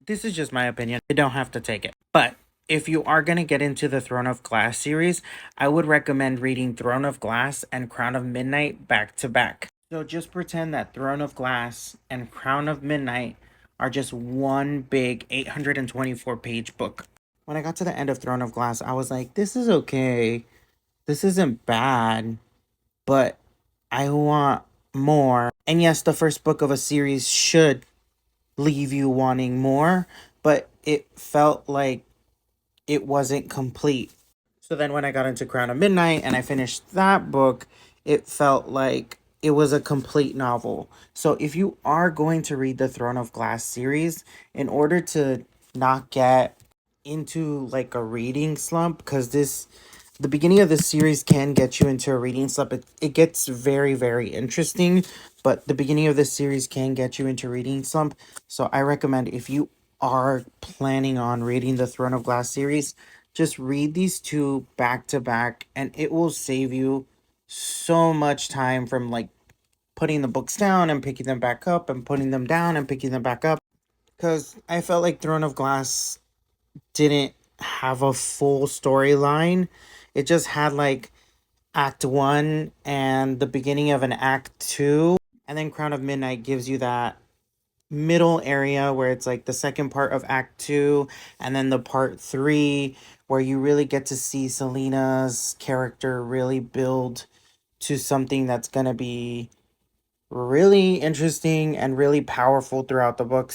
This is just my opinion. You don't have to take it. But if you are going to get into the Throne of Glass series, I would recommend reading Throne of Glass and Crown of Midnight back to back. So just pretend that Throne of Glass and Crown of Midnight are just one big 824-page book. When I got to the end of Throne of Glass, I was like, this is okay. This isn't bad, but I want more. And yes, the first book of a series should leave you wanting more, but it felt like it wasn't complete. So then when I got into Crown of Midnight and I finished that book, it felt like it was a complete novel. So if you are going to read the Throne of Glass series, in order to not get into like a reading slump, because the beginning of the series can get you into a reading slump. It gets very, very interesting, but the beginning of the series can get you into reading slump. So I recommend, if you are planning on reading the Throne of Glass series, just read these two back to back, and it will save you so much time from like putting the books down and picking them back up and putting them down and picking them back up. Because I felt like Throne of Glass didn't have a full storyline. It just had like Act 1 and the beginning of an Act 2. And then Crown of Midnight gives you that middle area where it's like the second part of Act 2 and then the part 3 where you really get to see Selena's character really build to something that's going to be really interesting and really powerful throughout the books.